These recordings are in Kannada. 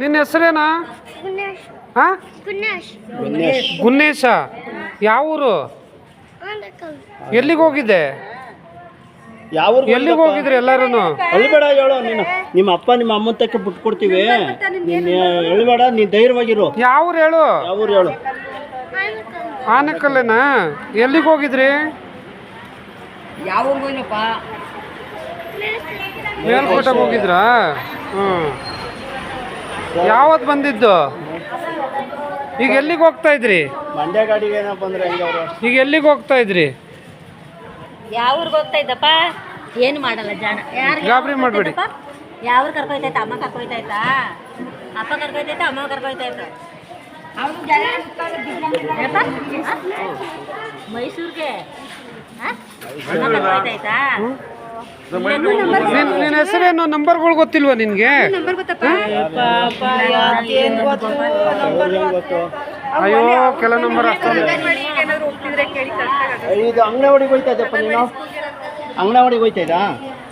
ನಿನ್ನ ಹೆಸರೇನಾ? ಗುಣೇಶ್. ಹಾ, ಗುಣೇಶ್. ಗುನ್ನೇಶ. ಯಾವ ಊರು? ಆನಕಲ್. ಎಲ್ಲಿಗೆ ಹೋಗಿದ್ದೆ? ಯಾವ ಎಲ್ಲಿಗೆ ಹೋಗಿದ್ರಿ ಎಲ್ಲಾರು? ಅಳ್ಬೇಡ, ಹೇಳು ನೀನು. ನಿಮ್ಮ ಅಪ್ಪ ನಿಮ್ಮ ಅಮ್ಮನ ತಕ್ಕ ಬಿಟ್ಟು ಕೊಡ್ತೀವಿ. ನೀನು ಹೇಳ್ಬೇಡ, ನೀನು ಧೈರ್ಯವಾಗಿರು. ಯಾವ ಊರು ಹೇಳು? ಯಾವ ಊರು ಹೇಳು? ಆನಕಲ್. ಆನಕಲ್ಲೇನಾ? ಎಲ್ಲಿಗೆ ಹೋಗಿದ್ರಿ? ಯಾವ ಊರಿಗಪ್ಪ? ಮೇಲ್ಕೋಟೆಗೆ ಹೋಗಿದ್ರಾ? ಹ್ಞೂ. ಯಾವತ್ತು ಬಂದಿದ್ದು? ಈಗ ಎಲ್ಲಿಗೆ ಹೋಗ್ತಾ ಇದ್ರಿ? ಮಂಡ್ಯ ಗಾಡಿಗೆ ಏನಪ್ಪ ಅಂದ್ರೆ ಹೆಂಗೆ ಅವರು? ಈಗ ಎಲ್ಲಿಗೆ ಹೋಗ್ತಾ ಇದ್ರಿ? ಯಾವ ಊರಿಗೆ ಹೋಗ್ತಾ ಇದ್ದಪ್ಪ? ಏನು ಮಾಡಲ್ಲ ಜಾಣ. ಗಾಬರಿ ಮಾಡಬೇಡಿ. ಯಾವ ಊರು ಕರ್ಕೊಯ್ತಾಯ್ತಾ? ಅಮ್ಮ ಕರ್ಕೊಯ್ತಾಯ್ತಾ? ಅಪ್ಪ ಕರ್ಕೊಯ್ತಾಯ್ತಾ? ಅಮ್ಮ ಕರ್ಕೊಯ್ತಾಯ್ತಾ? ಮೈಸೂರಿಗೆ ಅಮ್ಮ ಕರ್ಕೊಯ್ತಾಯ್ತಾ? ನಿನ್ನ ಹೆಸರೇನು? ನಂಬರ್ಗಳು ಗೊತ್ತಿಲ್ವಾ ನಿನಗೆ? ಅಯ್ಯೋ, ಕೆಲ ನಂಬರ್ ಅಷ್ಟೊಂದು. ಇದು ಅಂಗನವಾಡಿಗೆ ಹೋಯ್ತಾ ಇದ್ದಪ್ಪ ನೀನು? ಅಂಗನವಾಡಿಗೆ ಹೋಯ್ತಾ ಇದ್ದಾ?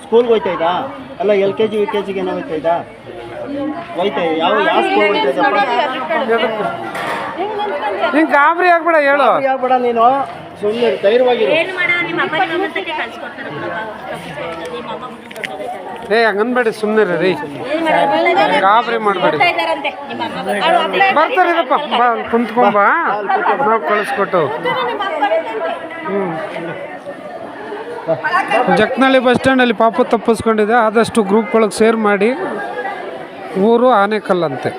ಸ್ಕೂಲ್ಗೆ ಹೋಯ್ತಾ ಇದ್ದಾ? ಅಲ್ಲ, LKG UKG ಏನೋ ಹೋಯ್ತಾ ಇದ್ದಾ? ಹೋಯ್ತಾ ಯಾವ ಸ್ಕೂಲ್ ಹೋಯ್ತಾ ಇದ್ದಪ್ಪ? ನಿಂಗೆ ಗಾಬರಿ ಆಗ್ಬೇಡ, ಹೇಳು. ಯಾವ್ಬೇಡ ನೀನು, ಸುಮ್ಮನೆ ಧೈರ್ಯವಾಗಿರು. ಏನು ಮಾಡೋಣ? ನಿಮ್ಮ ಅಪ್ಪ ನಿಮ್ಮ ಅಮ್ಮಂತಕ್ಕೆ ಕಳ್ಸಿಕೊಡ್ತಾರೆ ನಿಮ್ಮ ಅಮ್ಮ ಬಿಟ್ಟು ಏ, ಹಂಗನ್ಬೇಡಿ, ಸುಮ್ಮನೆ ರೀ. ಗಾಬರಿ ಮಾಡಬೇಡಿ. ನಿಮ್ಮ ಅಮ್ಮ ಬರ್ತಾರಿದಪ್ಪ, ಬಾ ಕುಂತ್ಕೊಂಬ, ನಾವು ಕಳಿಸ್ಕೊಟ್ಟು. ಜಕ್ನಳ್ಳಿ ಬಸ್ ಸ್ಟ್ಯಾಂಡಲ್ಲಿ ಪಾಪ ತಪ್ಪಿಸ್ಕೊಂಡಿದೆ. ಆದಷ್ಟು ಗ್ರೂಪ್ಗಳಿಗೆ ಶೇರ್ ಮಾಡಿ. ಊರು ಆನೇಕಲ್ಲಂತೆ.